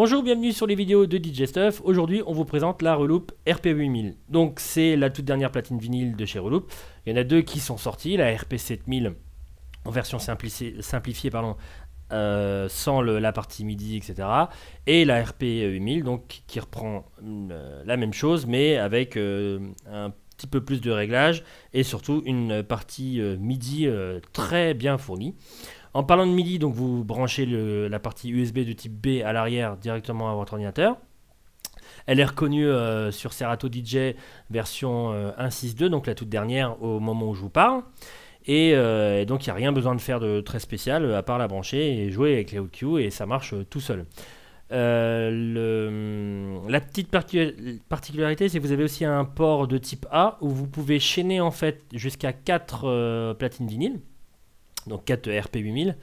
Bonjour, bienvenue sur les vidéos de DJ Stuff. Aujourd'hui, on vous présente la Reloop RP8000. Donc, c'est la toute dernière platine vinyle de chez Reloop. Il y en a deux qui sont sorties, la RP7000 en version simplifiée, sans la partie MIDI, etc. Et la RP8000, donc qui reprend la même chose, mais avec un petit peu plus de réglages et surtout une partie MIDI très bien fournie. En parlant de MIDI, donc vous branchez la partie USB de type B à l'arrière directement à votre ordinateur. Elle est reconnue sur Serato DJ version 1.6.2, donc la toute dernière au moment où je vous parle. Et donc il n'y a rien besoin de faire de très spécial à part la brancher et jouer avec les OutQ et ça marche tout seul. La petite particularité, c'est que vous avez aussi un port de type A où vous pouvez chaîner en fait jusqu'à 4 platines vinyles. Donc 4 RP8000,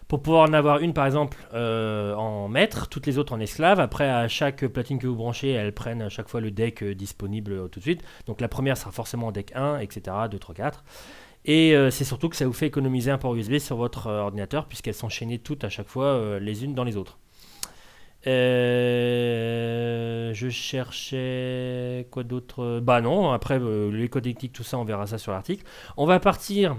pour pouvoir en avoir une par exemple en maître, toutes les autres en esclave. Après, à chaque platine que vous branchez, elles prennent à chaque fois le deck disponible tout de suite. Donc la première sera forcément en deck 1, etc. 2, 3, 4. Et c'est surtout que ça vous fait économiser un port USB sur votre ordinateur, puisqu'elles sont chaînées toutes à chaque fois les unes dans les autres. Je cherchais quoi d'autre? Bah non, après les connectiques, tout ça, on verra ça sur l'article. On va partir,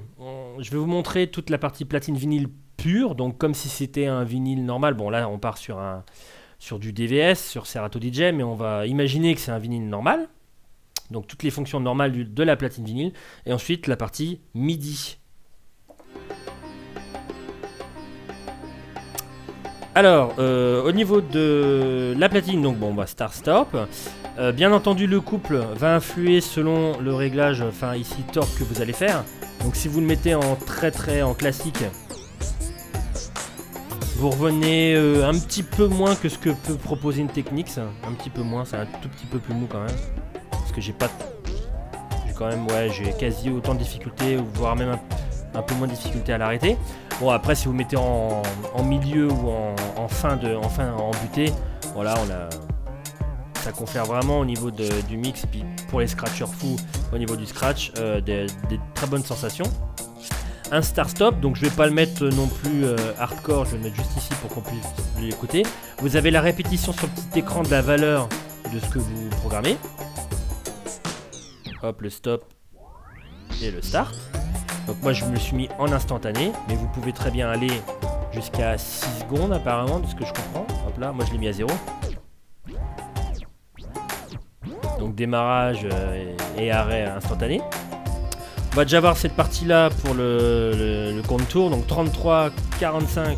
je vais vous montrer toute la partie platine vinyle pure, donc comme si c'était un vinyle normal. Bon là on part sur du DVS, sur Serato DJ, mais on va imaginer que c'est un vinyle normal. Donc toutes les fonctions normales de la platine vinyle, et ensuite la partie MIDI. Alors, au niveau de la platine, donc bon, bah, Start Stop. Bien entendu, le couple va influer selon le réglage, enfin ici torque que vous allez faire. Donc si vous le mettez en en classique, vous revenez un petit peu moins que ce que peut proposer une Technics. Un petit peu moins, c'est un tout petit peu plus mou quand même. Parce que j'ai quand même, ouais, j'ai quasi autant de difficultés, voire même un peu moins de difficulté à l'arrêter. Bon, après si vous mettez en milieu ou en butée, voilà, ça confère vraiment au niveau du mix, puis pour les scratchers fous au niveau du scratch, des très bonnes sensations. Un start stop, donc je vais pas le mettre non plus hardcore, je vais le mettre juste ici pour qu'on puisse l'écouter. Vous avez la répétition sur le petit écran de la valeur de ce que vous programmez. Hop, le stop et le start. Donc moi je me suis mis en instantané, mais vous pouvez très bien aller jusqu'à 6 secondes apparemment, de ce que je comprends. Hop là, moi je l'ai mis à 0. Donc démarrage et arrêt instantané. On va déjà voir cette partie là pour le contour, donc 33, 45,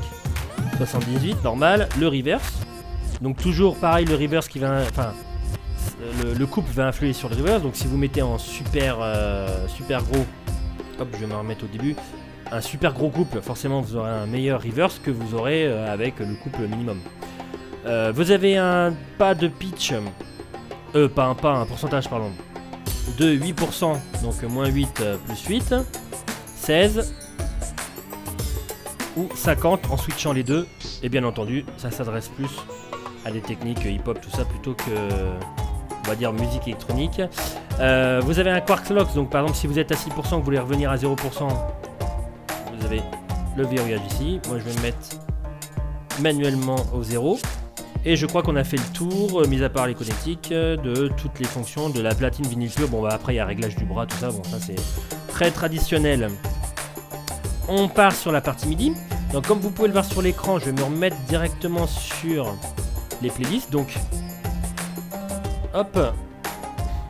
78, normal. Le reverse, donc toujours pareil, le reverse qui va... Enfin, le couple va influer sur le reverse, donc si vous mettez en super gros... Hop, je vais me remettre au début. Un super gros couple, forcément vous aurez un meilleur reverse que vous aurez avec le couple minimum. Vous avez un pas de pitch, un pourcentage pardon, de 8%, donc moins 8 plus 8, 16 ou 50 en switchant les deux. Et bien entendu, ça s'adresse plus à des techniques hip-hop, tout ça, plutôt que, on va dire, musique électronique. Vous avez un Quark Locks, donc par exemple si vous êtes à 6% que vous voulez revenir à 0%, vous avez le verrouillage ici. Moi je vais me mettre manuellement au 0. Et je crois qu'on a fait le tour, mis à part les connectiques, de toutes les fonctions de la platine vinyle pure. Bon bah après il y a réglage du bras, tout ça, bon ça c'est très traditionnel. On part sur la partie MIDI. Donc comme vous pouvez le voir sur l'écran, je vais me remettre directement sur les playlists. Donc hop,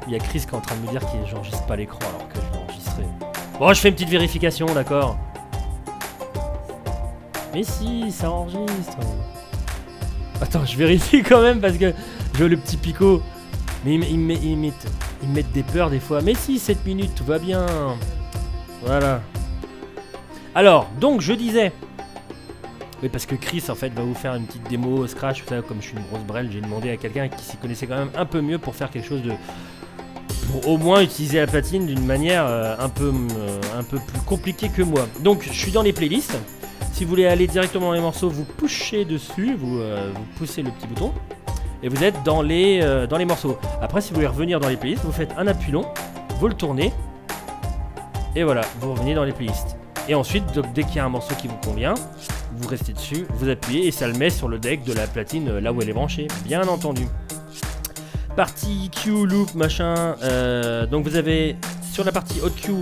il y a Chris qui est en train de me dire qu'il n'enregistre pas l'écran alors que je l'ai enregistré. Bon, je fais une petite vérification, d'accord. Mais si, ça enregistre. Attends, je vérifie quand même parce que je veux le petit picot. Mais ils mettent des peurs des fois. Mais si, 7 minutes, tout va bien. Voilà. Alors, donc je disais... Oui, parce que Chris en fait va vous faire une petite démo Scratch, tout ça, comme je suis une grosse brêle, j'ai demandé à quelqu'un qui s'y connaissait quand même un peu mieux pour faire quelque chose de... Pour au moins utiliser la platine d'une manière un peu plus compliquée que moi. Donc je suis dans les playlists. Si vous voulez aller directement dans les morceaux, vous pushez dessus, vous poussez le petit bouton et vous êtes dans les morceaux. Après si vous voulez revenir dans les playlists, vous faites un appui long, vous le tournez et voilà, vous revenez dans les playlists. Et ensuite, donc, dès qu'il y a un morceau qui vous convient, vous restez dessus, vous appuyez et ça le met sur le deck de la platine là où elle est branchée, bien entendu. Partie Q, loop, machin, donc vous avez sur la partie Hot Q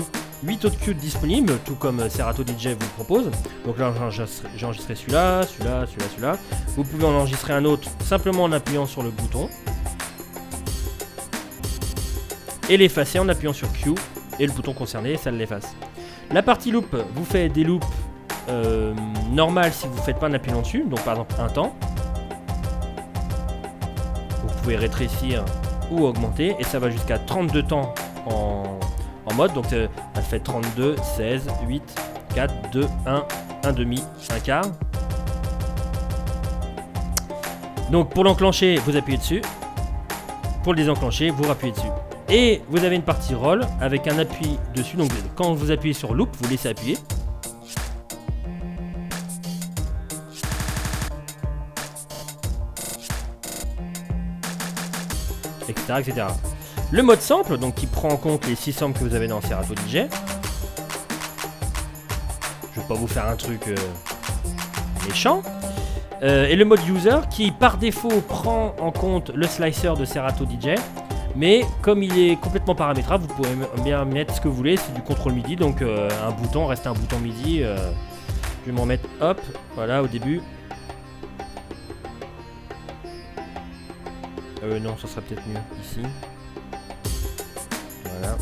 8 Hot Q disponibles, tout comme Serato DJ vous propose. Donc là j'ai enregistré celui-là, celui-là, celui-là, celui-là. Vous pouvez en enregistrer un autre simplement en appuyant sur le bouton. Et l'effacer en appuyant sur Q et le bouton concerné, ça l'efface. La partie loop vous fait des loops normales si vous ne faites pas un appuyant dessus, donc par exemple un temps. Vous pouvez rétrécir ou augmenter et ça va jusqu'à 32 temps en mode, donc elle fait 32, 16, 8, 4, 2, 1, 1 demi, 1 quart. Donc pour l'enclencher, vous appuyez dessus. Pour le désenclencher, vous rappuyez dessus. Et vous avez une partie roll avec un appui dessus. Donc quand vous appuyez sur loop, vous laissez appuyer. Etc, etc. Le mode sample, donc qui prend en compte les 6 samples que vous avez dans Serato DJ. Je vais pas vous faire un truc méchant. Et le mode user qui par défaut prend en compte le slicer de Serato DJ. Mais comme il est complètement paramétrable, vous pouvez bien mettre ce que vous voulez. C'est du contrôle MIDI, donc un bouton, reste un bouton MIDI. Je vais m'en mettre, hop, voilà, au début. Non, ça sera peut-être mieux ici. Voilà.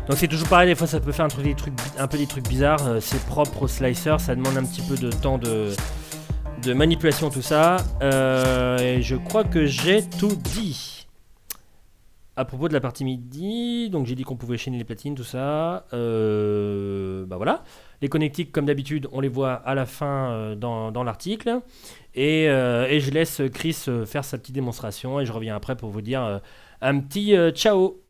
Donc c'est toujours pareil, des fois ça peut faire un peu des trucs bizarres, c'est propre au slicer, ça demande un petit peu de temps de manipulation tout ça, et je crois que j'ai tout dit. À propos de la partie MIDI, donc j'ai dit qu'on pouvait chaîner les platines, tout ça, bah voilà. Les connectiques comme d'habitude, on les voit à la fin dans l'article, et je laisse Chris faire sa petite démonstration, et je reviens après pour vous dire un petit ciao.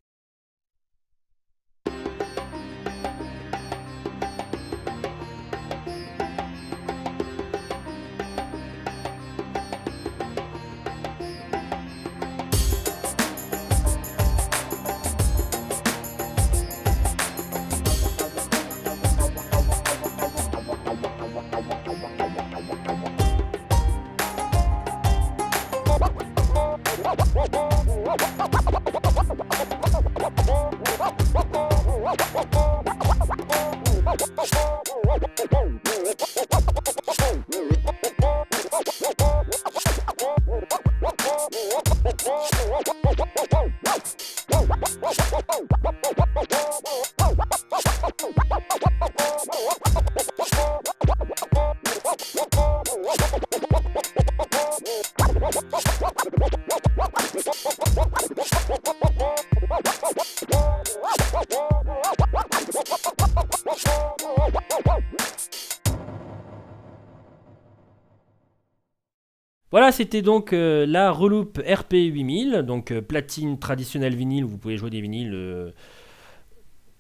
Voilà, c'était donc la Reloop RP8000, donc platine traditionnelle vinyle, vous pouvez jouer des vinyles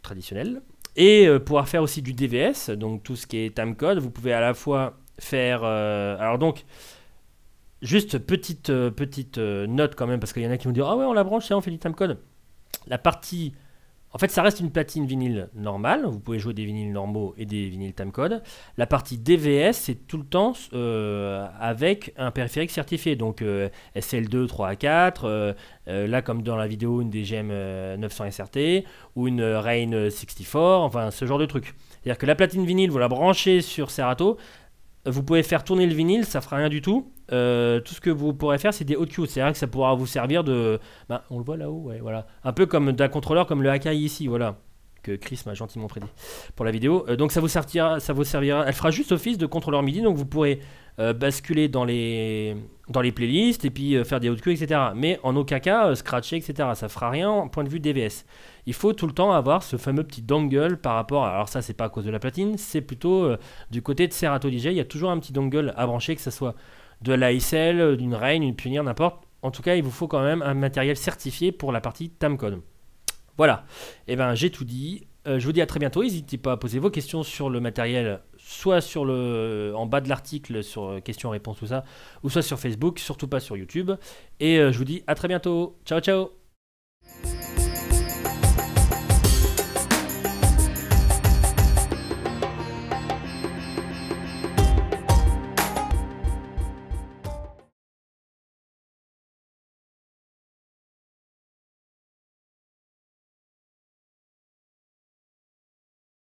traditionnels. Et pouvoir faire aussi du DVS, donc tout ce qui est timecode, vous pouvez à la fois faire... alors donc, juste petite note quand même, parce qu'il y en a qui vont dire « Ah ouais, on la branche, on fait du timecode ». La partie... En fait, ça reste une platine vinyle normale. Vous pouvez jouer des vinyles normaux et des vinyles timecode. La partie DVS, c'est tout le temps avec un périphérique certifié. Donc SL2 3A4, là comme dans la vidéo, une DGM 900 SRT ou une Rain 64, enfin ce genre de truc. C'est-à-dire que la platine vinyle, vous la branchez sur Serato. Vous pouvez faire tourner le vinyle, ça fera rien du tout. Tout ce que vous pourrez faire, c'est des hot cues. C'est-à-dire que ça pourra vous servir de... Ben, on le voit là-haut, ouais, voilà. Un peu comme d'un contrôleur comme le Akai ici, voilà. Que Chris m'a gentiment prêté pour la vidéo. Donc ça vous servira, elle fera juste office de contrôleur MIDI. Donc vous pourrez basculer dans les playlists et puis faire des hot cues, etc. Mais en aucun cas, scratcher, etc. Ça fera rien en point de vue DVS. Il faut tout le temps avoir ce fameux petit dongle par rapport à... Alors ça, c'est pas à cause de la platine, c'est plutôt du côté de Serato DJ. Il y a toujours un petit dongle à brancher, que ce soit de l'ASL, d'une Rain, une Pioneer, n'importe. En tout cas, il vous faut quand même un matériel certifié pour la partie timecode. Voilà. Et ben j'ai tout dit. Je vous dis à très bientôt. N'hésitez pas à poser vos questions sur le matériel, soit en bas de l'article sur questions-réponses, tout ça, ou soit sur Facebook, surtout pas sur YouTube. Et je vous dis à très bientôt. Ciao, ciao.